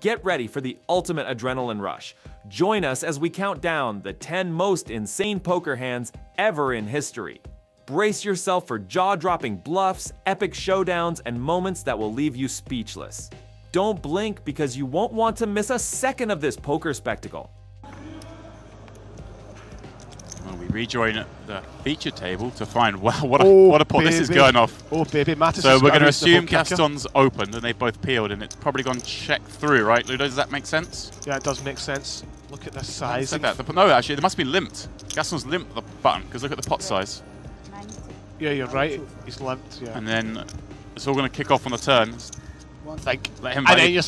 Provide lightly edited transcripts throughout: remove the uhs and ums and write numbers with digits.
Get ready for the ultimate adrenaline rush. Join us as we count down the 10 most insane poker hands ever in history. Brace yourself for jaw-dropping bluffs, epic showdowns, and moments that will leave you speechless. Don't blink because you won't want to miss a second of this poker spectacle. Well, we rejoin the feature table to find, wow, what a pot this is going off. Oh, baby, Mattis. So we're going to assume Gaston's opened and they've both peeled and it's probably gone check through, right, Ludo? Does that make sense? Yeah, it does make sense. Look at the size. No, actually, they must be limped. Gaston's limped the button because look at the pot size. Yeah, you're right. He's limped, yeah. And then it's all going to kick off on the turn. Like, let him value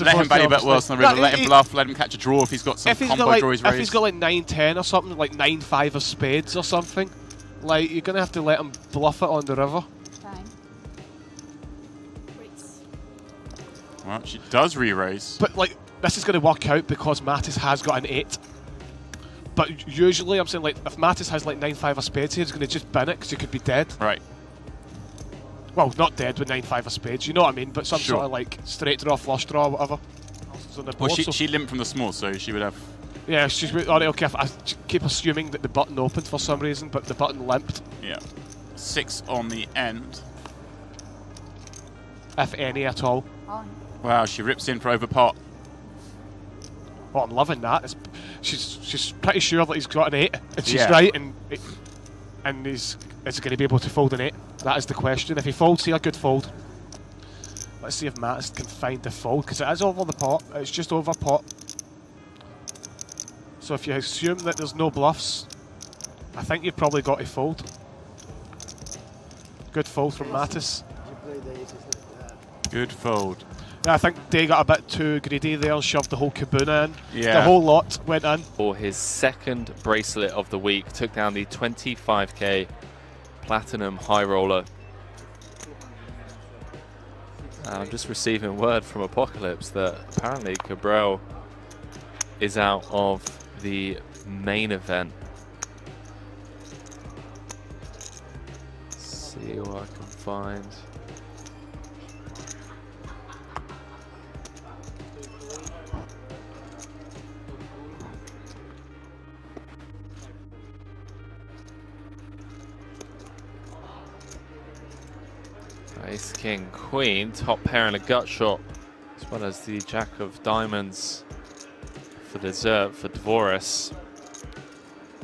bet worse than the river. Let him bluff. Let him catch a draw if he's got some combo draws raised. If he's got like 9-10 or something, like 9-5 of spades or something, like you're gonna have to let him bluff it on the river. Fine. Well, she does re-raise. But like this is gonna work out because Mattis has got an 8. But usually I'm saying like if Mattis has like 9-5 of spades here, he's gonna just bin it because he could be dead. Right. Well, not dead with 9-5 of spades, you know what I mean? But some sort of like straight draw, flush draw, whatever. Well, she limped from the small, so she would have. Yeah, she's alright. Okay, I keep assuming that the button opened for some reason, but the button limped. Yeah. 6 on the end. If any at all. Wow, she rips in for over pot. Oh, I'm loving that. She's pretty sure that he's got an 8, and she's right, and is going to be able to fold an 8? That is the question. If he folds here, good fold. Let's see if Mattis can find the fold, because it is over the pot. It's just over pot. So if you assume that there's no bluffs, I think you've probably got to fold. Good fold from Mattis. Good fold. Yeah, I think they got a bit too greedy there, shoved the whole caboon in. Yeah. The whole lot went in. For his second bracelet of the week, took down the 25k Platinum High Roller. I'm just receiving word from Apocalypse that apparently Cabral is out of the main event. Let's see what I can find. Ace, King, Queen, top pair and a gut shot, as well as the Jack of Diamonds for dessert for Dvoris.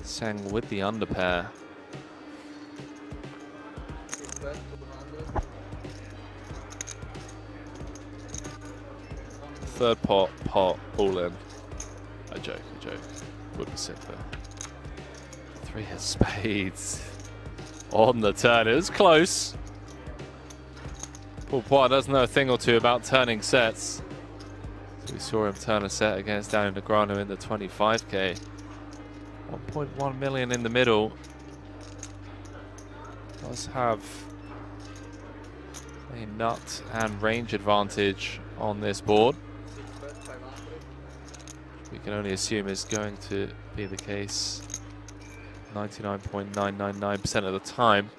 Sang with the underpair. Third pot, all in. A joke, would be sick there. 3 of spades on the turn, it was close. Paul Poit does know a thing or two about turning sets. So we saw him turn a set against Daniel Negreanu in the 25k. 1.1 million in the middle. Does have a nut and range advantage on this board. We can only assume is going to be the case 99.999% of the time.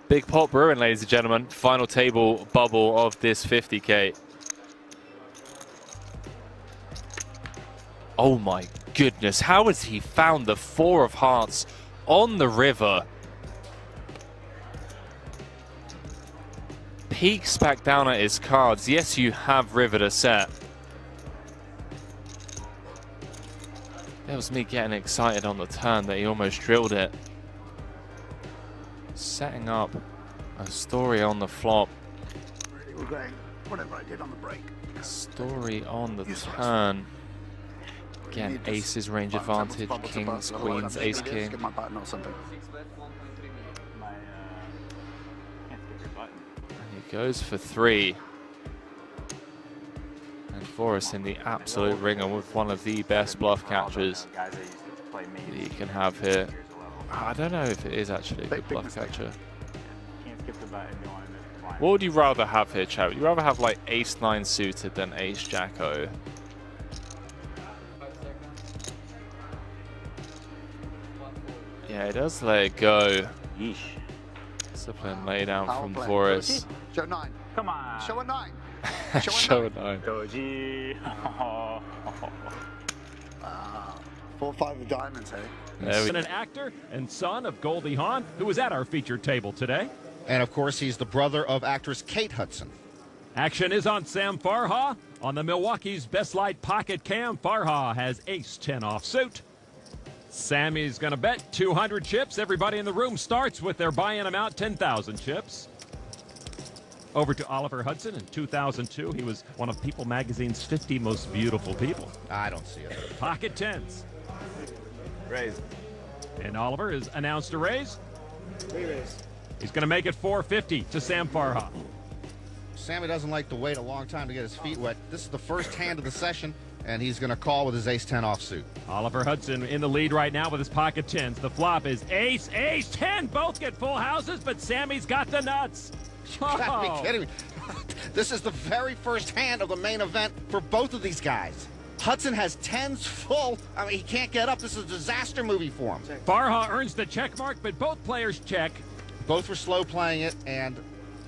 Big pot brewing, ladies and gentlemen. Final table bubble of this 50k. Oh my goodness, how has he found the 4 of hearts on the river? Peeks back down at his cards. Yes, you have rivered a set. That was me getting excited on the turn that he almost drilled it. Setting up a story on the flop. Whatever I did on the break. Story on the turn. Again, aces range advantage, kings, queens, ace king. Get my button or something. And he goes for 3. And Forrest in the absolute ringer with one of the best bluff catchers that you can have here. I don't know if it is actually a good bluff catcher. What would you rather have here, Chad? Would you rather have like ace-9 suited than ace-jack-o? Yeah, he does let it go. Yeesh. Discipline lay down from Forrest. Show 9. Come on. Show a 9. Show a 9. Doji. 4-5 of diamonds, hey? An actor and son of Goldie Hawn, who was at our featured table today. And of course, he's the brother of actress Kate Hudson. Action is on Sam Farha. On the Milwaukee's Best Light Pocket Cam, Farha has ace-10 offsuit. Sammy's going to bet 200 chips. Everybody in the room starts with their buy-in amount, 10,000 chips. Over to Oliver Hudson in 2002. He was one of People Magazine's 50 most beautiful people. I don't see it. Pocket tens. Raise. And Oliver has announced a raise. Raise. He's going to make it 450 to Sam Farha. Sammy doesn't like to wait a long time to get his feet wet. This is the first hand of the session, and he's going to call with his ace-10 offsuit. Oliver Hudson in the lead right now with his pocket tens. The flop is ace, ace, 10. Both get full houses, but Sammy's got the nuts. You gotta be kidding me. This is the very first hand of the main event for both of these guys. Hudson has tens full. I mean, he can't get up. This is a disaster movie for him. Farha earns the check mark, but both players check. Both were slow playing it, and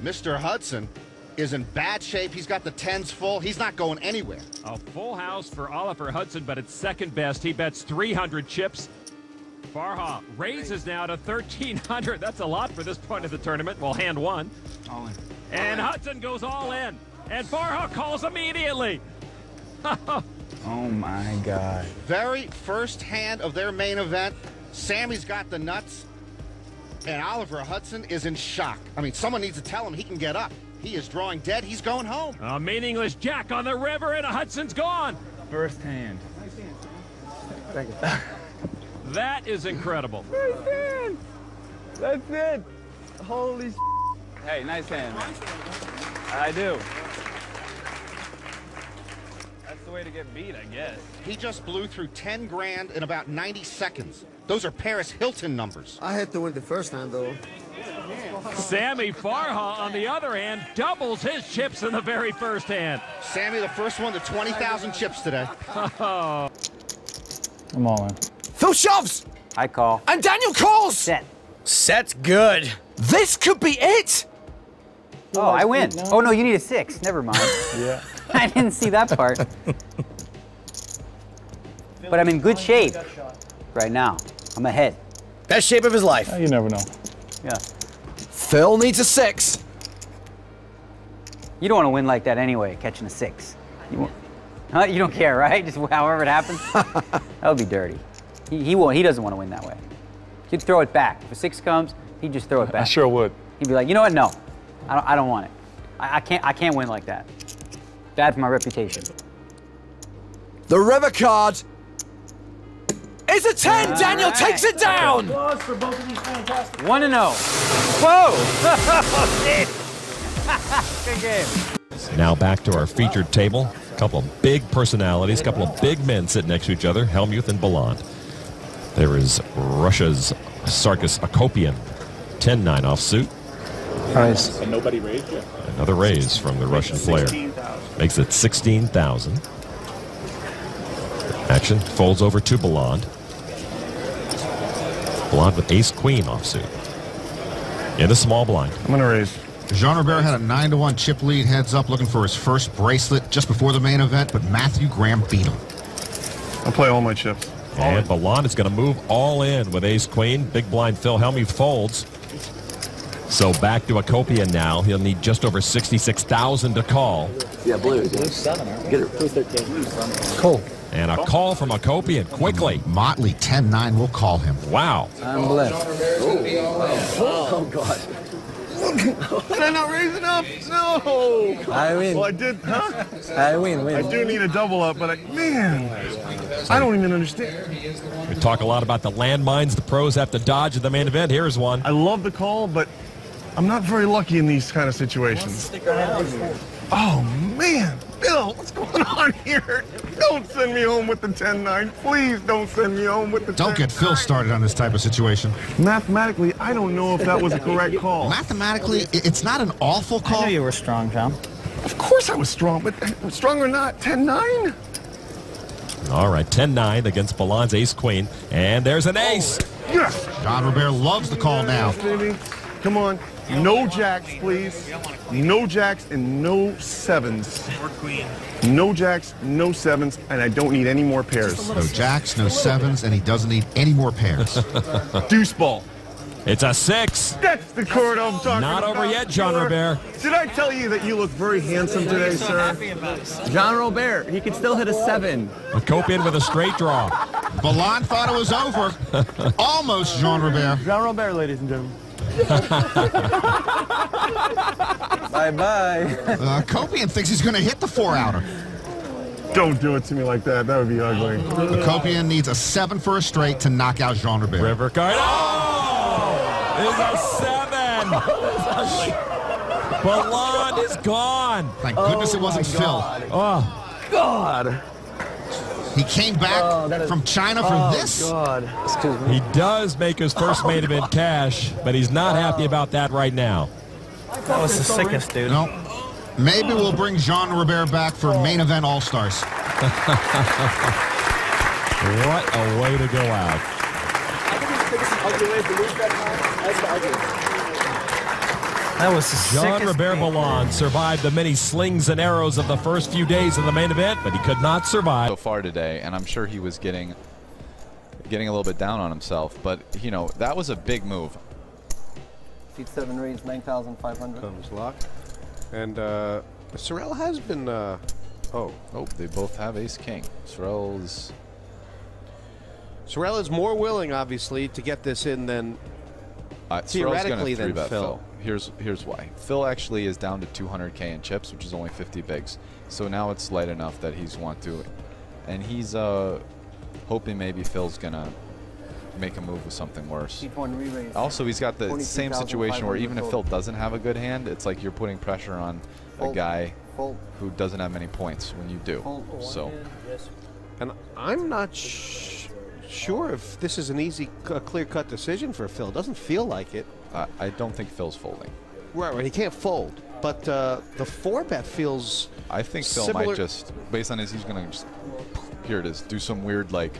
Mr. Hudson is in bad shape. He's got the tens full. He's not going anywhere. A full house for Oliver Hudson, but it's second best. He bets 300 chips. Farha raises now to 1,300. That's a lot for this point of the tournament. Well, hand one. All in. And Hudson goes all in. And Farha calls immediately. Oh my God. Very first hand of their main event. Sammy's got the nuts, and Oliver Hudson is in shock. I mean, someone needs to tell him he can get up. He is drawing dead. He's going home. A meaningless jack on the river, and Hudson's gone. First hand. Thank you. That is incredible. First hand. That's it. Holy s***. Hey, nice hand, man. I do. That's the way to get beat, I guess. He just blew through 10 grand in about 90 seconds. Those are Paris Hilton numbers. I had to win the first hand, though. Sammy Farha, on the other hand, doubles his chips in the very first hand. Sammy, the first one to 20,000 chips today. I'm all in. Phill shoves! I call. And Daniel calls! Set. Set's good. This could be it! Oh, I win. Oh, no, you need a 6. Never mind. Yeah. I didn't see that part. But I'm in good shape right now. I'm ahead. Best shape of his life. You never know. Yeah. Phill needs a 6. You don't want to win like that anyway, catching a 6. Huh? You don't care, right? Just however it happens? That would be dirty. He won't. He doesn't want to win that way. He'd throw it back. If a 6 comes, he'd just throw it back. I sure would. He'd be like, you know what? No, I don't want it. I can't win like that. Bad for my reputation. The river card is a 10. All Daniel right. takes it down. 1-0. Whoa! Good game. Now back to our featured table. A couple of big personalities, a couple of big men sitting next to each other, Hellmuth and Ballant. There is Russia's Sarkis Akopian, 10-9 offsuit. Nice. And nobody raised yet. Another raise from the Russian player. Makes it 16,000. Action folds over to Ballant. Ballant with ace-queen offsuit. In the small blind. I'm going to raise. Jean Robert had a 9-1 chip lead, heads up, looking for his first bracelet just before the main event, but Matthew Graham beat him. I'll play all my chips. And Ballant is going to move all in with ace-queen. Big blind Phill Hellmuth folds. So back to Akopian now. He'll need just over 66,000 to call. Yeah, blue. Blue 7. Get it. Blue 13. Cool. And a call from Akopian quickly. Motley 10-9 will call him. Wow. I'm blessed. Oh, God. Did I not raise it up? No. I win. Well, I did, huh? I win. I do need a double up, but man, I don't even understand. We talk a lot about the landmines the pros have to dodge in the main event. Here's one. I love the call, but I'm not very lucky in these kind of situations. Oh, man. Bill, what's going on here? Don't send me home with the 10-9. Please don't send me home with the 10-9. Don't get Phil started on this type of situation. Mathematically, I don't know if that was a correct call. Mathematically, it's not an awful call. I knew you were strong, John. Of course I was strong, but strong or not, 10-9? All right, 10-9 against Ballant's ace-queen. And there's an ace. Yes. Jean Robert loves the call now. Baby. Come on. No jacks, please. No jacks and no sevens. No jacks, no sevens, and I don't need any more pairs. No jacks, no sevens, and he doesn't need any more pairs. Deuce ball. It's a 6. That's the card I'm talking Not about. over yet, John Robert. Did I tell you that you look very handsome today, sir? John Robert, he could still hit a 7. Akopian with a straight draw. Balon thought it was over. Almost, Jean Robert. John Robert, ladies and gentlemen. Bye-bye. Copian thinks he's going to hit the 4-outer. Don't do it to me like that. That would be ugly. Copian needs a 7 for a straight to knock out Jean Robert. River card. Oh! It's a 7. Balon is gone. Thank goodness it wasn't Phil. Oh, God. He came back from China for this. God. he does make his first main event cash, but he's not happy about that right now. That was the sickest, dude. No. Maybe we'll bring Jean Robert back for main event All-Stars. What a way to go out. That was the Jean sickest Robert game. Balon survived the many slings and arrows of the first few days of the main event, but he could not survive. So far today, and I'm sure he was getting a little bit down on himself, but you know, that was a big move. Seat 7 reads 9,500. Comes lock. And Sorrel has been Oh, they both have ace-king. Sorrel is more willing, obviously, to get this in than theoretically than Phil. Here's why. Phil actually is down to 200K in chips, which is only 50 bigs. So now it's light enough that he's want to, and he's hoping maybe Phil's gonna make a move with something worse. Also, he's got the same situation where even if Phil doesn't have a good hand, it's like you're putting pressure on a guy who doesn't have many points when you do. So, and I'm not sure if this is an easy, clear-cut decision for Phil. Doesn't feel like it. I don't think Phil's folding. Right. He can't fold. But the 4-bet feels. I think Phil might just, based on his, he's gonna just, here it is, do some weird like.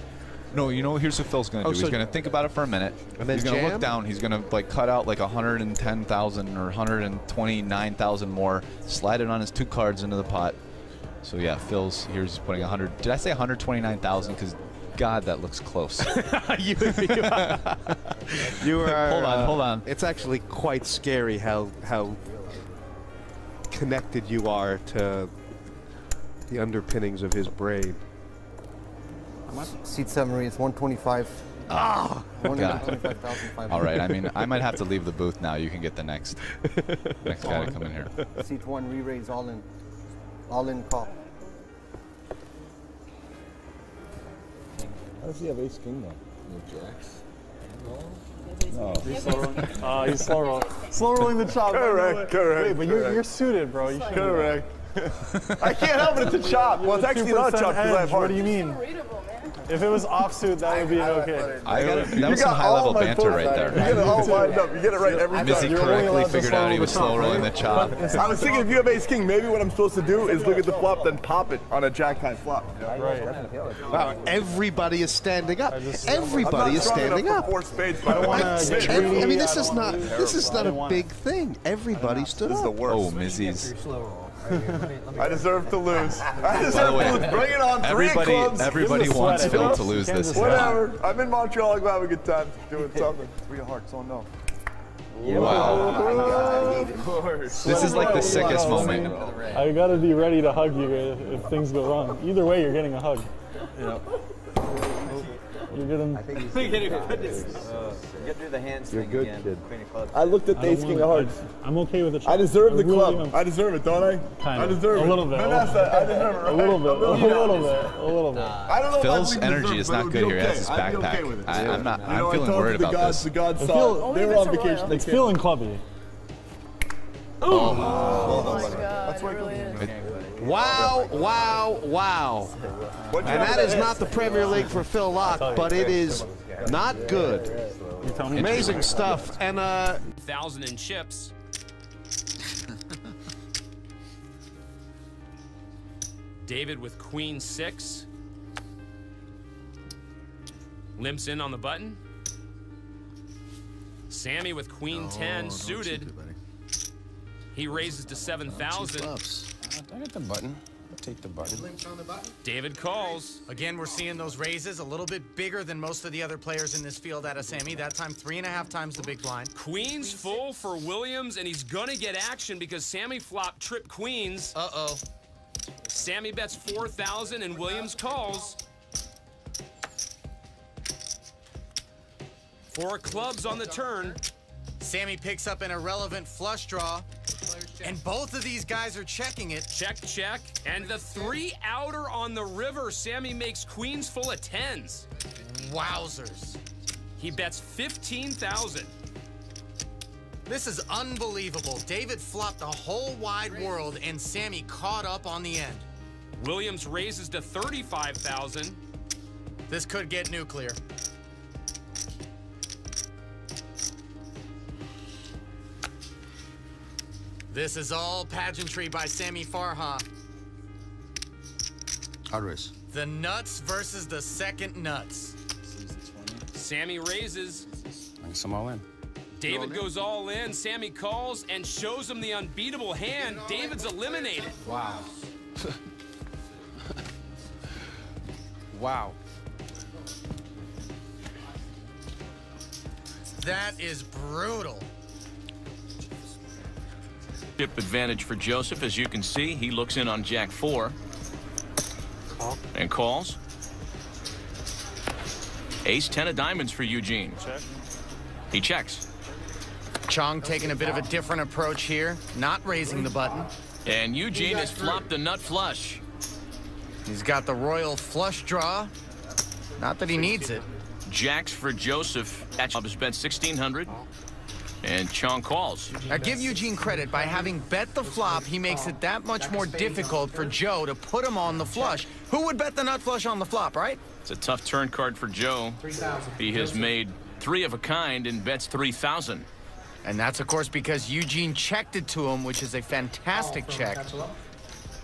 No, you know, here's what Phil's going to do. He's going to think about it for a minute. And then he's going to look down. He's going to like cut out like 110,000 or 129,000 more, slide it on his 2 cards into the pot. So yeah, Phil's here's putting 100. Did I say 129,000? Because God, that looks close. you are. Hold on. It's actually quite scary how connected you are to the underpinnings of his brain. Seat 7 reads 125. Ah! 125,500. All right. I mean, I might have to leave the booth now. You can get the next guy to come in here. Seat 1 re-raise all in call. How does he have ace king though? No jacks. No. He's slow rolling. Slow rolling the chop. Correct. Wait, but you're suited, bro. You Correct. I can't help it. It's a chop. Well, it's actually not a chop because I have hearts. What do you mean? If it was offsuit, that would be okay. That was some high-level banter right there. You get it all lined up. You get it right every time. Mizzy correctly figured out he was slow rolling the chop. I was thinking if you have ace king, maybe what I'm supposed to do is look at the flop, then pop it on a jack high flop. Right. Wow, everybody is standing up. Everybody is standing up. Four spades, I mean, this is not a big thing. Everybody stood up. This is the worst. Oh, Mizzy's. I deserve to lose. I deserve to lose. Bring it on. Everybody wants Phil to lose this. Whatever. I'm in Montreal. I'm having a good time doing something. 3 of hearts. Oh no. Wow. This is like the sickest moment. I gotta be ready to hug you if things go wrong. Either way, you're getting a hug. Yeah. You're getting. Get through the hands You're thing good, again. kid. Queen of clubs. I looked at the ace king of hearts. I'm okay with the chop. I deserve the club. Really I deserve it, don't I? Kind I of. deserve it. A little bit. Vanessa, I deserve it. Right? A little bit. A little bit. I don't know Phil's if I energy is not good here. He has his backpack. I'm not. I'm feeling worried about this. The gods saw. They were on vacation. It's feeling clubby. Oh my God. That's right. Wow. And that is not the Premier League for Phil Locke, but it is not good. Amazing stuff. And 1,000 in chips. David with queen 6. Limps in on the button. Sammy with queen 10 suited. He raises to 7,000. I got the button. I'll take the button. David calls. Again, we're seeing those raises a little bit bigger than most of the other players in this field out of Sammy. That time, 3.5 times the big blind. Queens full for Williams, and he's gonna get action because Sammy flopped trip queens. Uh-oh. Sammy bets 4,000 and Williams calls. 4 clubs on the turn. Sammy picks up an irrelevant flush draw. And both of these guys are checking it. Check, check. And the 3 outer on the river. Sammy makes queens full of 10s. Wowzers. He bets 15,000. This is unbelievable. David flopped the whole wide world, and Sammy caught up on the end. Williams raises to 35,000. This could get nuclear. This is all pageantry by Sammy Farha. Hard raise. The nuts versus the second nuts. Sammy raises. I guess I'm all in. David goes all in. Sammy calls and shows him the unbeatable hand. David's eliminated. Wow. Wow. That is brutal. Chip advantage for Joseph. As you can see, he looks in on Jack 4 and calls. Ace 10 of diamonds for Eugene. He checks. Chong taking a bit of a different approach here, not raising the button. And Eugene has flopped the nut flush. He's got the royal flush draw. Not that he needs it. Jacks for Joseph. That club has bet 1,600. And Chong calls. Now give Eugene credit. By having bet the flop, he makes it that much more difficult for Joe to put him on the flush. Who would bet the nut flush on the flop, right? It's a tough turn card for Joe. He has made 3 of a kind and bets 3,000. And that's, of course, because Eugene checked it to him, which is a fantastic check.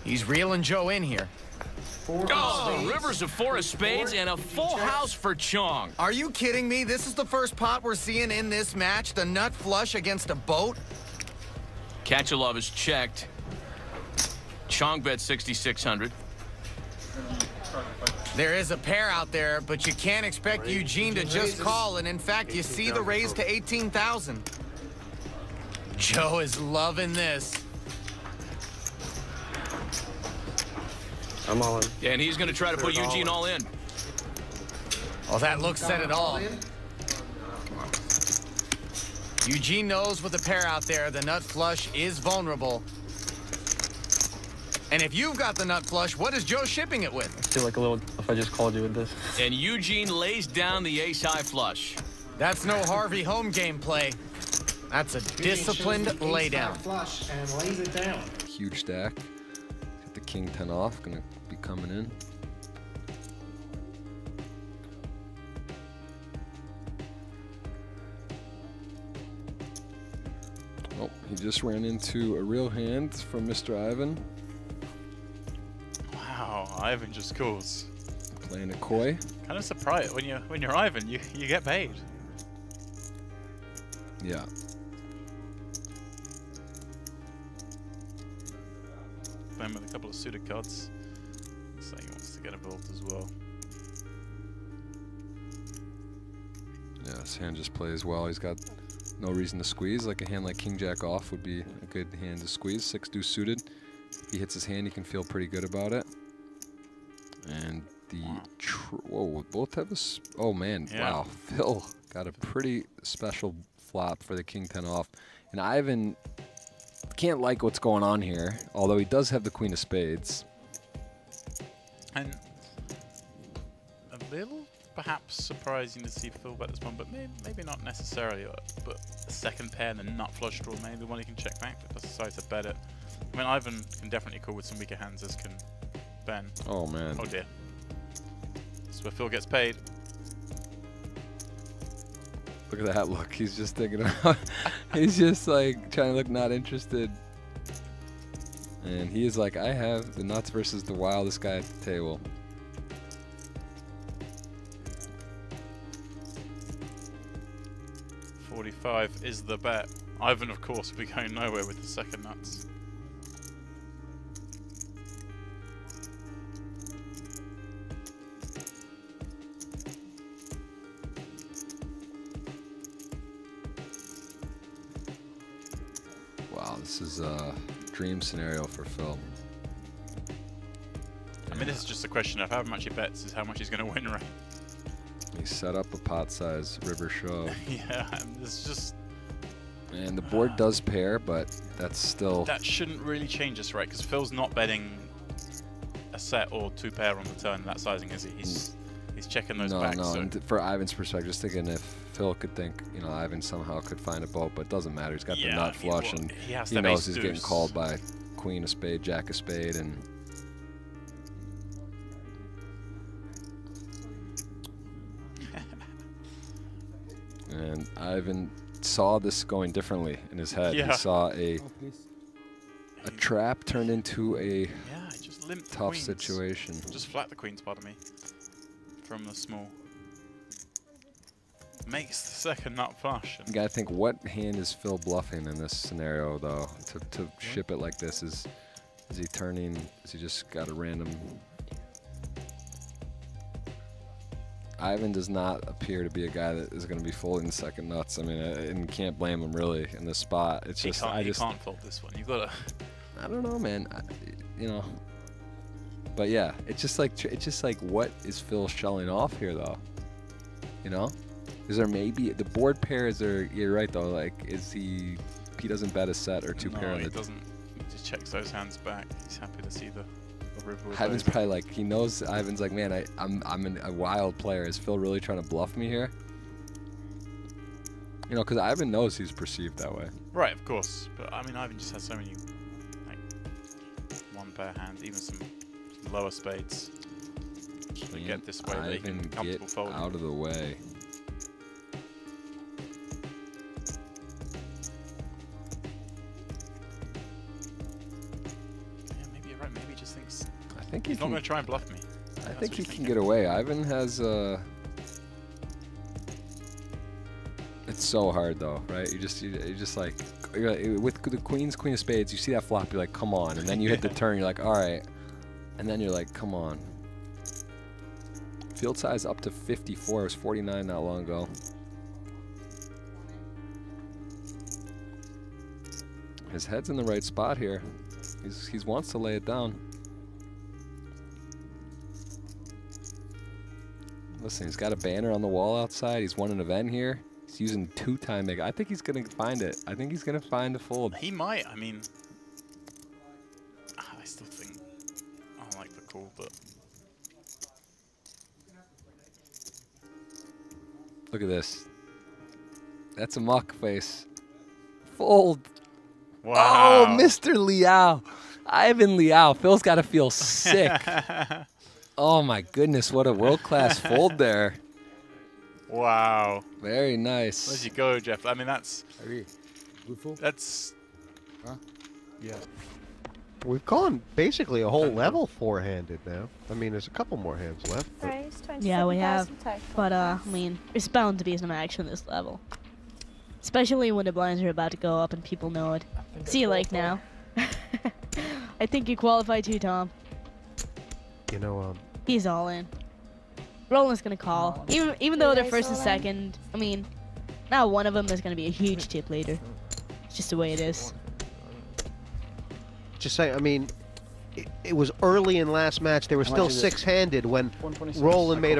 He's reeling Joe in here. Oh, rivers of 4 of spades and a full house for Chong. Are you kidding me? This is the first pot we're seeing in this match, the nut flush against a boat. Kachalov is checked. Chong bets 6,600. There is a pair out there, but you can't expect Eugene to just call, and in fact, you see the raise to 18,000. Joe is loving this. I'm all in. And he's going to try to put Eugene all in. Oh, that looks set it all. Eugene knows with the pair out there, the nut flush is vulnerable. And if you've got the nut flush, what is Joe shipping it with? I feel like a little if I just called you with this. And Eugene lays down the ace-high flush. That's no Harvey home game play. That's a disciplined laydown. Flush and lays it down. Huge stack. Got the king 10 off. Gonna be coming in. Oh, he just ran into a real hand from Mr. Ivan. Wow, Ivan just calls. Playing a koi. Kind of surprised when you're Ivan, you get paid. Yeah. Playing with a couple of suited cards. Looks like he wants to get involved as well. Yeah, this hand just plays well. He's got no reason to squeeze. Like a hand like King Jack off would be a good hand to squeeze. 6 deuce suited. If he hits his hand, he can feel pretty good about it. And the whoa, both have a oh man, yeah. Wow, Phil got a pretty special flop for the king 10 off, and Ivan can't like what's going on here. Although he does have the queen of spades, and a little perhaps surprising to see Phil bet this one, but maybe not necessarily. But the second pair and the nut flush draw, maybe the one he can check back, but decides to bet it. I mean, Ivan can definitely call with some weaker hands, as can Ben. Oh man. Oh dear. That's where Phil gets paid. Look at that look. He's just thinking about. He's just like trying to look not interested. And he is like, I have the nuts versus the wildest guy at the table. $45 is the bet. Ivan, of course, will be going nowhere with the second nuts. Wow, this is a dream scenario for Phil. I mean, this is just a question of how much he bets is how much he's going to win, right? He set up a pot-size river shove. Yeah, and it's just... And the board does pair, but that's still... That shouldn't really change us, right? Because Phil's not betting a set or 2 pair on the turn that sizing, is he? He's checking those backs. No, so. and for Ivan's perspective, just thinking if Phil could think, you know, Ivan somehow could find a boat, but it doesn't matter. He's got the nut flush, and he has he to knows ace he's getting deuce. called by queen of spade, jack of spade, and... And Ivan saw this going differently in his head. Yeah. He saw a trap turned into a just limp the tough queens. situation. Just flat the queens, pardon me, from the small. Makes the second nut flush. You gotta think, what hand is Phil bluffing in this scenario, though? To ship it like this, is he turning? Is he just got a random? Ivan does not appear to be a guy that is going to be folding the second nuts. I mean, and can't blame him really in this spot. It's just He can't fold this one. You gotta. I don't know, man. You know. But yeah, it's just like what is Phil shelling off here, though? You know, is there maybe the board pair? Is there? You're right though. Like, is he? He doesn't bet a set or 2 pair. No, on he the doesn't. He just checks those hands back. He's happy to see the river with Ivan's those. probably like, he knows. Ivan's like, man, I'm a wild player. Is Phil really trying to bluff me here? You know, because Ivan knows he's perceived that way. Right, of course. But I mean, Ivan just has so many like 1 pair hands, even some lower spades. To get this way that he can Ivan comfortable get folding. out of the way. Maybe you're right. Maybe he just thinks. I think he's not going to try and bluff me. I think he can get away. Ivan has it's so hard though, right? You're just like with the queen of spades. You see that flop, you're like, come on, and then you hit the turn, you're like, all right, and then you're like, come on. Field size up to 54. It was 49 not long ago. His head's in the right spot here. He wants to lay it down. Listen, he's got a banner on the wall outside. He's won an event here. He's using 2-time make. I think he's going to find it. I think he's going to find a fold. He might. I mean, I still think I like the call, but Look at this. That's a muck face. Fold. Wow. Oh, Mr. Liao. Ivan Liao. Phil's got to feel sick. Oh, my goodness. What a world-class fold there. Wow. Very nice. Where'd you go, Jeff? I mean, that's... Huh? Yeah. We've gone basically a whole level four-handed now. I mean, there's a couple more hands left. Yeah, we have. But, I mean, there's bound to be some action this level. Especially when the blinds are about to go up and people know it. See you like now. I think you qualify too, Tom. You know, He's all in. Roland's gonna call. Even though they're first and second, I mean, not one of them is gonna be a huge tip later. It's just the way it is. just say, I mean, it was early in last match. They were still six-handed when Roland made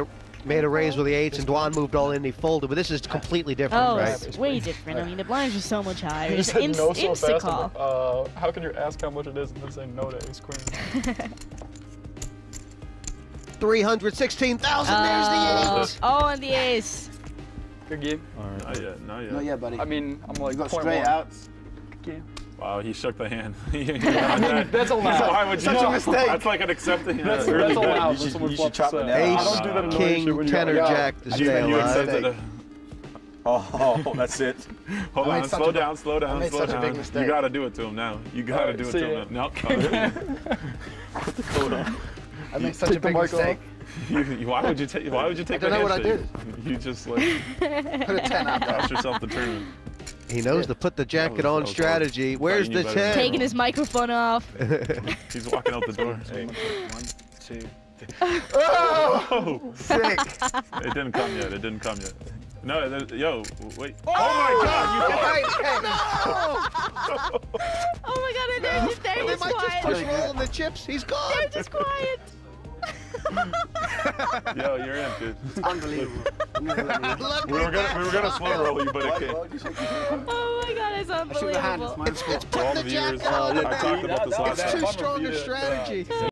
a raise with the eights and Dwan moved all in and he folded. But this is completely different, Oh, right? it's way different. I mean, the blinds are so much higher. It's said no so insta fast, call. I'm like, how can you ask how much it is and then say no to ace queen? 316,000. There's the ace. Oh, and the ace. Good game. All right. Not yet. Not yet. Not yet, buddy. I mean, I'm like You got 0.1. straight outs. Good game. Wow, he shook the hand. That's allowed. Why would you Such a mistake. That's like an accepting hand. That's Really allowed. bad. You should chop it down. Ace, I don't do that annoying king, shit when you tenor, go, jack to I stay think you alive. accepted it. Oh, that's it. Hold I on, made such slow a- down, slow I down, made slow such a down. big mistake. You gotta do it to him now. You gotta do it to him now. Put the coat on. I made such a big mistake. Why would you take? Why would you take I don't the know what I handshake? You just like Put a 10 out there. cost yourself the tournament. He knows to put the jacket on strategy. Where's the 10? Taking his microphone off. He's walking out the door. 1, 2, 3. Oh! Sick. It didn't come yet. It didn't come yet. No, yo, wait. Oh my God! You no! Oh my God! They're just They might quiet. just push rolling the chips. He's gone. They're just quiet. Yo, you're in, kid. It's unbelievable. We were gonna slow roll you, but it came. Oh my God! It's unbelievable. It's putting the jacket on. I talked about this last It's time. too strong a strategy.